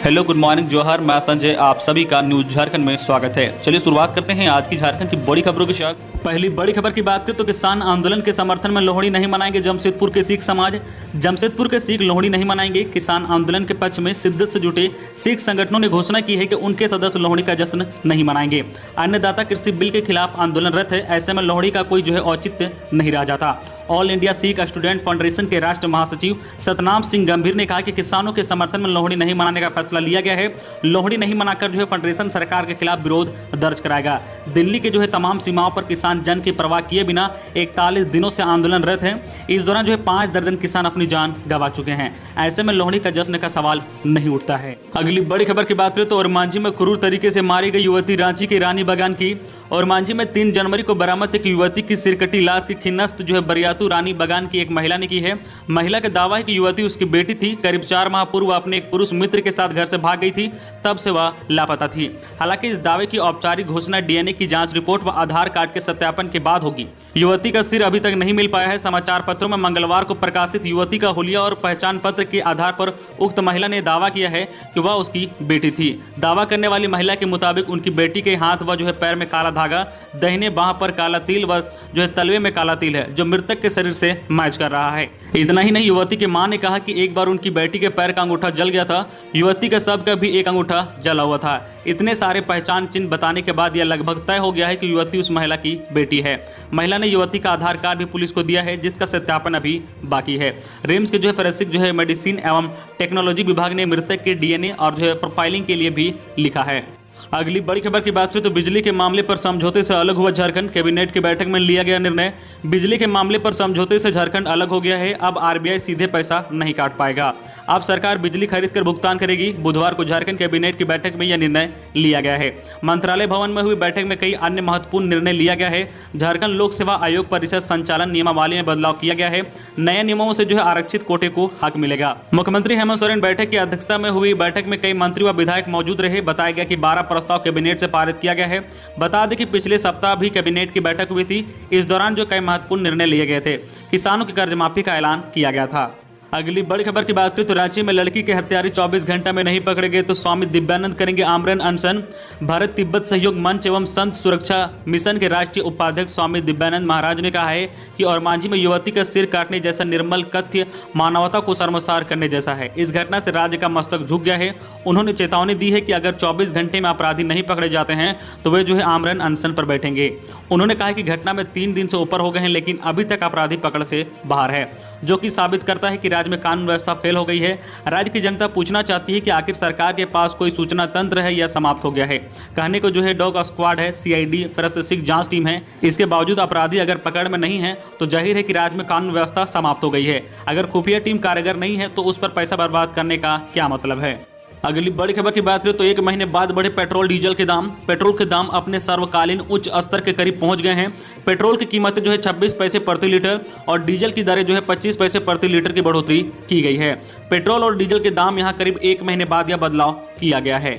Hello, good morning, जोहर। मैं संजय, आप सभी का न्यूज झारखंड में स्वागत है। चलिए शुरुआत करते हैं आज की झारखंड की बड़ी खबरों के साथ। पहली बड़ी खबर की बात करें तो किसान आंदोलन के समर्थन में लोहड़ी नहीं मनाएंगे जमशेदपुर के सिख समाज। जमशेदपुर के सिख लोहड़ी नहीं मनाएंगे। किसान आंदोलन के पक्ष में शिद्दत से जुटे सिख संगठनों ने घोषणा की है कि उनके सदस्य लोहड़ी का जश्न नहीं मनाएंगे। अन्नदाता कृषि बिल के खिलाफ आंदोलनरत है। ऐसे में लोहड़ी का कोई औचित्य नहीं रह जाता। All India Sikh student foundation के राष्ट्रीय महासचिव सतनाम सिंह गंभीर ने कहा कि किसानों के समर्थन में लोहड़ी नहीं मनाने का फैसला लिया गया है। लोहड़ी नहीं मनाकर फेडरेशन सरकार के खिलाफ विरोध दर्ज कराएगा। दिल्ली के तमाम सीमाओं पर किसान जन की परवाह किए बिना 41 दिनों से आंदोलनरत हैं। इस दौरान 5 दर्जन किसान अपनी जान गंवा चुके हैं। ऐसे में लोहड़ी का जश्न का सवाल नहीं उठता है। अगली बड़ी खबर की बात करें तो ओरमांझी में क्रूर तरीके से मारी गई युवती रांची के रानी बागान की। ओरमांझी में 3 जनवरी को बरामद एक युवती की सिरकटी लाश की खिन्नस्त बरियातू रानी बागान की एक महिला ने की है। महिला का दावा है कि युवती उसकी बेटी थी। करीब 4 माह पूर्व अपने एक पुरुष मित्र के साथ घर से भाग गई थी, तब से वह लापता थी। हालांकि इस दावे की औपचारिक घोषणा डीएनए की जांच रिपोर्ट व आधार कार्ड के सत्यापन के बाद होगी। युवती का सिर अभी तक नहीं मिल पाया है। समाचार पत्रों में मंगलवार को प्रकाशित युवती का हुलिया और पहचान पत्र के आधार पर उक्त महिला ने दावा किया है कि वह उसकी बेटी थी। दावा करने वाली महिला के मुताबिक उनकी बेटी के हाथ व पैर में काला धागा, दाहिने बाह पर काला तिल व तलवे में काला तिल है, जो मृतक के शरीर से मैच कर रहा है। इतना ही नहीं, युवती की मां ने कहा कि एक बार उनकी बेटी के पैर का अंगूठा जल गया था। युवती के शव का भी एक अंगूठा जला हुआ था। इतने सारे पहचान चिन्ह बताने के बाद यह लगभग तय हो गया है कि युवती उस महिला की बेटी है। महिला ने युवती का आधार कार्ड भी पुलिस को दिया है, जिसका सत्यापन अभी बाकी है। रिम्स के फोरेंसिक मेडिसिन एवं टेक्नोलॉजी विभाग ने मृतक के डीएनए और प्रोफाइलिंग के लिए भी लिखा है। अगली बड़ी खबर की बात करें तो बिजली के मामले पर समझौते से अलग हुआ झारखंड। कैबिनेट की बैठक में लिया गया निर्णय। बिजली के मामले पर समझौते से झारखंड अलग हो गया है। अब आरबीआई सीधे पैसा नहीं काट पाएगा। अब सरकार बिजली खरीद कर भुगतान करेगी। बुधवार को झारखंड कैबिनेट की बैठक में यह निर्णय लिया गया है। मंत्रालय भवन में हुई बैठक में कई अन्य महत्वपूर्ण निर्णय लिया गया है। झारखंड लोक सेवा आयोग परिषद संचालन नियमावली में बदलाव किया गया है। नए नियमों से आरक्षित कोटे को हक मिलेगा। मुख्यमंत्री हेमंत सोरेन बैठक की अध्यक्षता में हुई बैठक में कई मंत्री व विधायक मौजूद रहे। बताया गया कि 12 प्रस्ताव कैबिनेट से पारित किया गया है। बता दें कि पिछले सप्ताह भी कैबिनेट की बैठक हुई थी। इस दौरान कई महत्वपूर्ण निर्णय लिए गए थे। किसानों की कर्ज माफी का ऐलान किया गया था। अगली बड़ी खबर की बात करें तो रांची में लड़की के हत्यारे 24 घंटा में नहीं पकड़े गए तो स्वामी दिव्यानंद करेंगे आमरण अनशन। भारत तिब्बत सहयोग मंच एवं संत सुरक्षा मिशन के राष्ट्रीय उपाध्यक्ष स्वामी दिव्यानंद महाराज ने कहा है कि ओरमांझी में युवती का सिर काटने जैसा निर्मल कथ्य मानवता को शर्मसार करने जैसा है। इस घटना से राज्य का मस्तक झुक गया है। उन्होंने चेतावनी दी है कि अगर 24 घंटे में अपराधी नहीं पकड़े जाते हैं तो वे आमरण अनशन पर बैठेंगे। उन्होंने कहा कि घटना में 3 दिन से ऊपर हो गए हैं, लेकिन अभी तक अपराधी पकड़ से बाहर है, जो कि साबित करता है कि राज्य में कानून व्यवस्था फेल हो गई है। राज्य की जनता पूछना चाहती है कि आखिर सरकार के पास कोई सूचना तंत्र है या समाप्त हो गया है। कहने को डॉग स्क्वाड है, सीआईडी फोरेंसिक जांच टीम है। इसके बावजूद अपराधी अगर पकड़ में नहीं है तो जाहिर है कि राज्य में कानून व्यवस्था समाप्त हो गई है। अगर खुफिया टीम कारगर नहीं है तो उस पर पैसा बर्बाद करने का क्या मतलब है। अगली बड़ी खबर की बात करें तो 1 महीने बाद बढ़े पेट्रोल डीजल के दाम। पेट्रोल के दाम अपने सर्वकालीन उच्च स्तर के करीब पहुंच गए हैं। पेट्रोल की कीमतें 26 पैसे प्रति लीटर और डीजल की दरें 25 पैसे प्रति लीटर की बढ़ोतरी की गई है। पेट्रोल और डीजल के दाम यहां करीब 1 महीने बाद यह बदलाव किया गया है।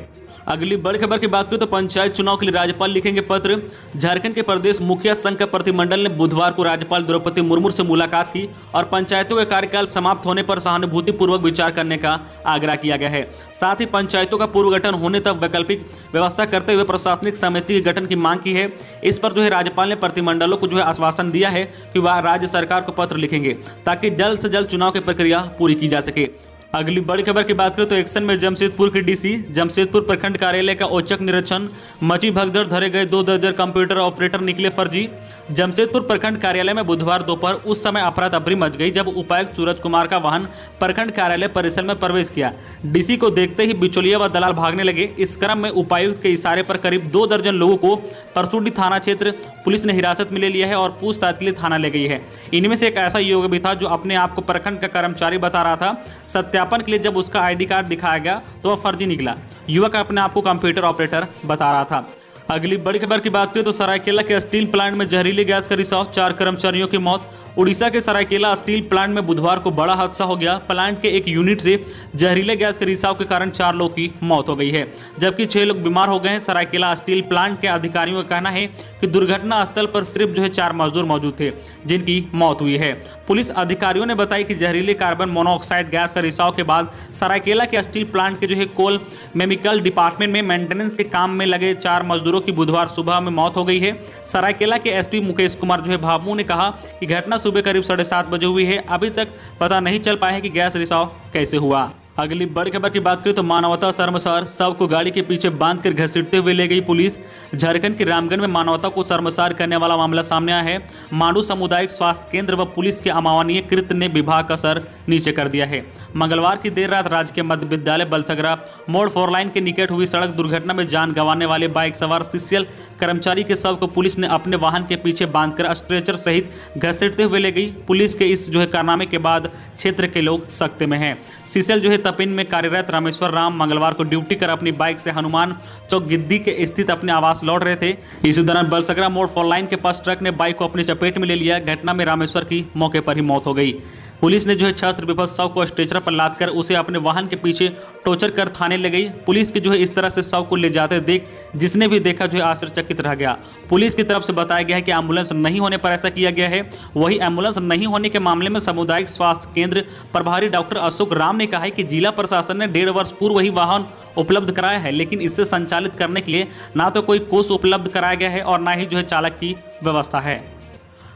अगली बड़ी खबर की बात करें तो पंचायत चुनाव के लिए राज्यपाल लिखेंगे पत्र। झारखंड के प्रदेश मुखिया संघ का प्रतिनिधिमंडल ने बुधवार को राज्यपाल द्रौपदी मुर्मू से मुलाकात की और पंचायतों के कार्यकाल समाप्त होने पर सहानुभूतिपूर्वक विचार करने का आग्रह किया गया है। साथ ही पंचायतों का पूर्व गठन होने तक वैकल्पिक व्यवस्था करते हुए प्रशासनिक समिति के गठन की मांग की है। इस पर राज्यपाल ने प्रतिनिधिमंडलों को आश्वासन दिया है कि वह राज्य सरकार को पत्र लिखेंगे ताकि जल्द से जल्द चुनाव की प्रक्रिया पूरी की जा सके। अगली बड़ी खबर की बात करें तो एक्शन में जमशेदपुर की डीसी। जमशेदपुर प्रखंड कार्यालय का औचक निरीक्षण। मची भगदड़, धरे गए 2 दर्जन कंप्यूटर ऑपरेटर निकले फर्जी। जमशेदपुर प्रखंड कार्यालय में बुधवार दोपहर उस समय अफरा तफरी मच गई जब उपायुक्त सूरज कुमार का वाहन प्रखंड कार्यालय परिसर में प्रवेश किया। डीसी को देखते ही बिचौलिया व दलाल भागने लगे। इस क्रम में उपायुक्त के इशारे पर करीब 2 दर्जन लोगों को परसुडी थाना क्षेत्र पुलिस ने हिरासत में ले लिया है और पूछताछ के लिए थाना ले गई है। इनमें से एक ऐसा युवक भी था जो अपने आप को प्रखंड का कर्मचारी बता रहा था। सत्यापन के लिए जब उसका आईडी कार्ड दिखाया गया तो वह फर्जी निकला। युवक अपने आप को कंप्यूटर ऑपरेटर बता रहा था। अगली बड़ी खबर की बात करें तो सरायकेला के स्टील प्लांट में जहरीले गैस का रिसाव, 4 कर्मचारियों की मौत। उड़ीसा के सरायकेला स्टील प्लांट में बुधवार को बड़ा हादसा हो गया। प्लांट के एक यूनिट से जहरीले गैस के रिसाव के कारण 4 लोगों की मौत हो गई है, जबकि 6 लोग बीमार हो गए हैं। सरायकेला स्टील प्लांट के अधिकारियों का कहना है कि दुर्घटना स्थल पर सिर्फ 4 मजदूर मौजूद थे जिनकी मौत हुई है। पुलिस अधिकारियों ने बताया कि जहरीले कार्बन मोनोऑक्साइड गैस का रिसाव के बाद सरायकेला के स्टील प्लांट के कोल केमिकल डिपार्टमेंट में मेंटेनेंस के काम में लगे 4 मजदूरों की बुधवार सुबह में मौत हो गई है। सरायकेला के एसपी मुकेश कुमार भाभू ने कहा कि घटना सुबह करीब 7:30 बजे हुई है। अभी तक पता नहीं चल पाया है कि गैस रिसाव कैसे हुआ। अगली बड़ी खबर की बात करें तो मानवता शर्मसार, शव को गाड़ी के पीछे बांधकर घसीटते हुए ले गई पुलिस। झारखंड के रामगढ़ में मानवता को शर्मसार करने वाला मामला सामने आया है। मांडू सामुदायिक स्वास्थ्य केंद्र व पुलिस के अमानवीय कृत्य ने विभाग का सर नीचे कर दिया है। मंगलवार की देर रात राजकीय मध्य विद्यालय बलसगरा मोड़ 4 लाइन के निकट हुई सड़क दुर्घटना में जान गंवाने वाले बाइक सवार सीसीएल कर्मचारी के शव को पुलिस ने अपने वाहन के पीछे बांधकर स्ट्रेचर सहित घसीटते हुए ले गई। पुलिस के इस कारनामे के बाद क्षेत्र के लोग सख्ते में हैं। सीसीएल तपिन में कार्यरत रामेश्वर राम मंगलवार को ड्यूटी कर अपनी बाइक से हनुमान चौक गिद्दी के स्थित अपने आवास लौट रहे थे। इसी दौरान बलसगरा मोड़ 4 लाइन के पास ट्रक ने बाइक को अपनी चपेट में ले लिया। घटना में रामेश्वर की मौके पर ही मौत हो गई। पुलिस ने छात्र विपक्ष शव को स्ट्रेचर पर लादकर उसे अपने वाहन के पीछे टोचर कर थाने ले गई। पुलिस की इस तरह से शव को ले जाते देख जिसने भी देखा आश्चर्यचकित रह गया। पुलिस की तरफ से बताया गया है कि एम्बुलेंस नहीं होने पर ऐसा किया गया है। वही एम्बुलेंस नहीं होने के मामले में सामुदायिक स्वास्थ्य केंद्र प्रभारी डॉक्टर अशोक राम ने कहा है कि जिला प्रशासन ने 1.5 वर्ष पूर्व वही वाहन उपलब्ध कराया है, लेकिन इसे संचालित करने के लिए ना तो कोई कोष उपलब्ध कराया गया है और ना ही चालक की व्यवस्था है।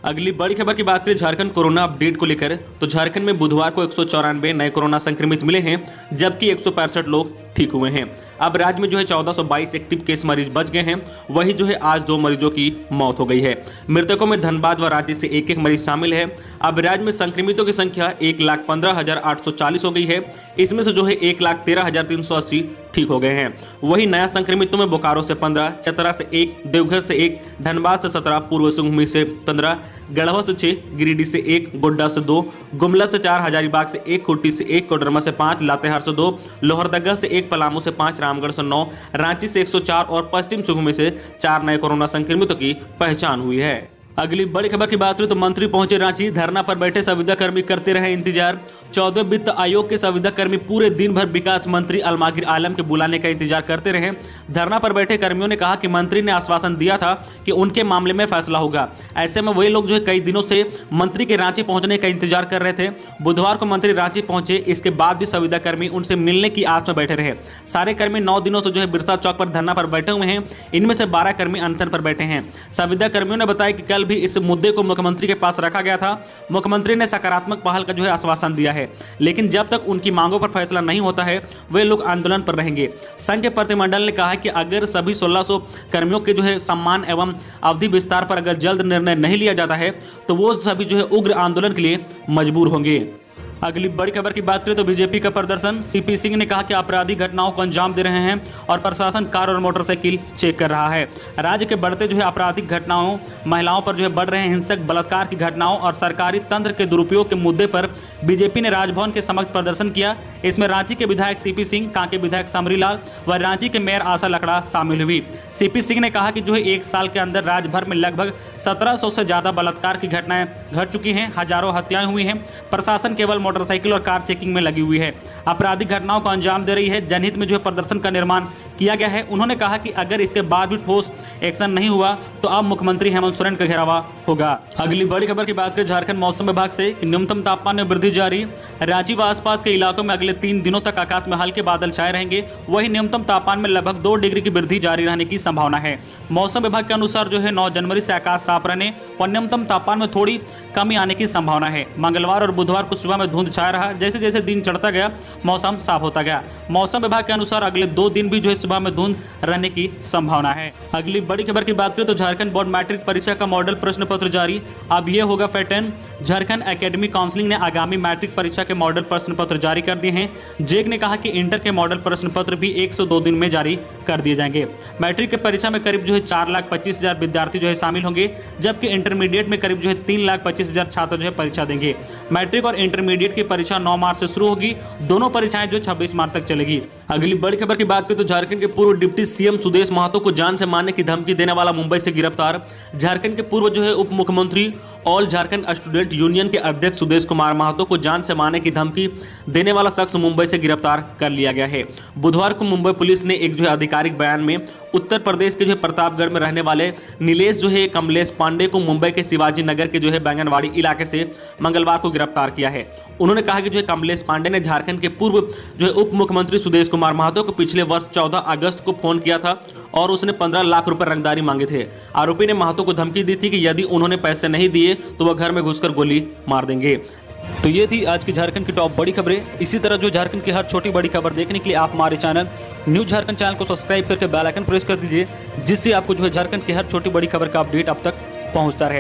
अगली बड़ी खबर की बात करें झारखंड कोरोना अपडेट को लेकर तो झारखंड में बुधवार को 194 नए कोरोना संक्रमित मिले हैं, जबकि 165 लोग ठीक हुए हैं। अब राज्य में 1422 एक्टिव केस मरीज बच गए हैं। वही आज 2 मरीजों की मौत हो गई है। मृतकों में धनबाद व रांची से एक मरीज शामिल है। अब राज्य में संक्रमितों की संख्या 1,15,840 हो गई है। इसमें से 1,13,380 ठीक हो गए हैं। वही नया संक्रमितों में बोकारो से 15, चतरा से 1, देवघर से 1, धनबाद से 17, पूर्व सिंहभूम से 15, गढ़वा से 6, गिरिडीह से 1, गोड्डा से 2, गुमला से 4, हजारीबाग से 1, खूंटी से 1, कोडरमा से 5, लातेहार से 2, लोहरदगा से 1, पलामू से 5, रामगढ़ से 9, रांची से 104 और पश्चिम सिंहभूम से 4 नए कोरोना संक्रमितों की पहचान हुई है। अगली बड़ी खबर की बात करें तो मंत्री पहुंचे रांची, धरना पर बैठे संविदा कर्मी करते रहे इंतजार। 14वें वित्त आयोग के संविदा कर्मी पूरे दिन भर विकास मंत्री अलमागिर आलम के बुलाने का इंतजार करते रहे। धरना पर बैठे कर्मियों ने कहा कि मंत्री ने आश्वासन दिया था कि उनके मामले में फैसला होगा। ऐसे में वही लोग कई दिनों से मंत्री के रांची पहुंचने का इंतजार कर रहे थे। बुधवार को मंत्री रांची पहुंचे, इसके बाद भी संविदा कर्मी उनसे मिलने की आस में बैठे रहे। सारे कर्मी 9 दिनों से बिरसा चौक पर धरना पर बैठे हुए हैं। इनमें से 12 कर्मी अनशन पर बैठे हैं। संविदा कर्मियों ने बताया कि कल भी इस मुद्दे को मुख्यमंत्री के पास रखा गया था। मुख्यमंत्री ने सकारात्मक पहल का आश्वासन दिया है, लेकिन जब तक उनकी मांगों पर फैसला नहीं होता है वे लोग आंदोलन पर रहेंगे। संघ के प्रतिनिधिमंडल ने कहा कि अगर सभी 1600 कर्मियों के सम्मान एवं अवधि विस्तार पर अगर जल्द निर्णय नहीं लिया जाता है तो वो सभी उग्र आंदोलन के लिए मजबूर होंगे। अगली बड़ी खबर की बात करें तो बीजेपी का प्रदर्शन। सीपी सिंह ने कहा कि आपराधिक घटनाओं को अंजाम दे रहे हैं और प्रशासन कार और मोटरसाइकिल चेक कर रहा है। राज्य के बढ़ते आपराधिक घटनाओं, महिलाओं पर बढ़ रहे हिंसक बलात्कार की घटनाओं और सरकारी तंत्र के दुरुपयोग के मुद्दे पर बीजेपी ने राजभवन के समक्ष प्रदर्शन किया। इसमें रांची के विधायक सीपी सिंह, कांके विधायक समरीलाल व रांची के मेयर आशा लकड़ा शामिल हुई। सीपी सिंह ने कहा कि 1 साल के अंदर राज्य भर में लगभग 1700 से ज्यादा बलात्कार की घटनाएं घट चुकी हैं, हजारों हत्याएं हुई हैं। प्रशासन केवल मोटरसाइकिल और कार चेकिंग में लगी हुई है, आपराधिक घटनाओं को अंजाम दे रही है। जनहित में प्रदर्शन का निर्माण किया गया है। उन्होंने कहा कि अगर इसके बाद भी ठोस एक्शन नहीं हुआ तो अब मुख्यमंत्री हेमंत सोरेन का घेरावा होगा। अगली बड़ी खबर की बात करें झारखंड मौसम विभाग से कि न्यूनतम तापमान में वृद्धि जारी। रांची व आसपास के इलाकों में अगले 3 दिनों तक आकाश में हल्के बादल छाए रहेंगे। वहीं न्यूनतम तापमान में लगभग 2 डिग्री की वृद्धि जारी रहने की संभावना है। मौसम विभाग के अनुसार 9 जनवरी से आकाश साफ रहने और न्यूनतम तापमान में थोड़ी कमी आने की संभावना है। मंगलवार और बुधवार को सुबह में धुंध छाया रहा। जैसे जैसे दिन चढ़ता गया मौसम साफ होता गया। मौसम विभाग के अनुसार अगले 2 दिन भी सुबह में धुंध रहने की संभावना है। अगली बड़ी खबर की बात करें तो झारखंड बोर्ड मैट्रिक परीक्षा का मॉडल प्रश्न पत्र पत्र जारी। अब ये होगा पैटर्न। झारखंड एकेडमी काउंसिलिंग ने आगामी मैट्रिक परीक्षा के मॉडल प्रश्न पत्र जारी कर दिए हैं। जेक ने कहा कि इंटर के मॉडल प्रश्न पत्र भी 102 दिन में जारी कर दिए जाएंगे। मैट्रिक की परीक्षा में करीब 4,25,000 विद्यार्थी शामिल होंगे, जबकि इंटरमीडिएट में करीब 3,25,000 छात्र परीक्षा देंगे। मैट्रिक और इंटरमीडिएट की परीक्षा 9 मार्च से शुरू होगी। दोनों परीक्षाएं 26 मार्च तक चलेगी। अगली बड़ी खबर की बात करें तो झारखंड के पूर्व डिप्टी सीएम सुदेश महतो को जान से मारने की धमकी देने वाला मुंबई से गिरफ्तार। झारखंड के पूर्व उप मुख्यमंत्री ऑल झारखंड स्टूडेंट यूनियन के अध्यक्ष सुदेश कुमार महतो को जान से मारने की धमकी देने वाला शख्स मुंबई से गिरफ्तार कर लिया गया है। बुधवार को मुंबई पुलिस ने एक आधिकारिक बयान में उत्तर प्रदेश के प्रतापगढ़ में रहने वाले नीलेश कमलेश पांडे को मुंबई के शिवाजी नगर के बैंगनवाड़ी इलाके से मंगलवार को गिरफ्तार किया है। उन्होंने कहा कि कमलेश पांडे ने झारखंड के पूर्व उप मुख्यमंत्री सुदेश कुमार महतो को पिछले वर्ष 14 अगस्त को फोन किया था और उसने 15 लाख रुपए रंगदारी मांगे थे। आरोपी ने महतो को धमकी दी थी कि यदि उन्होंने पैसे नहीं दिए तो वह घर में घुसकर गोली मार देंगे। तो ये थी आज की झारखंड की टॉप बड़ी खबरें। इसी तरह झारखंड की हर छोटी बड़ी खबर देखने के लिए आप हमारे चैनल न्यूज झारखंड चैनल को सब्सक्राइब करके बेल आइकन प्रेस कर दीजिए, जिससे आपको झारखंड की हर छोटी बड़ी खबर का अपडेट अब तक पहुंचता रहे।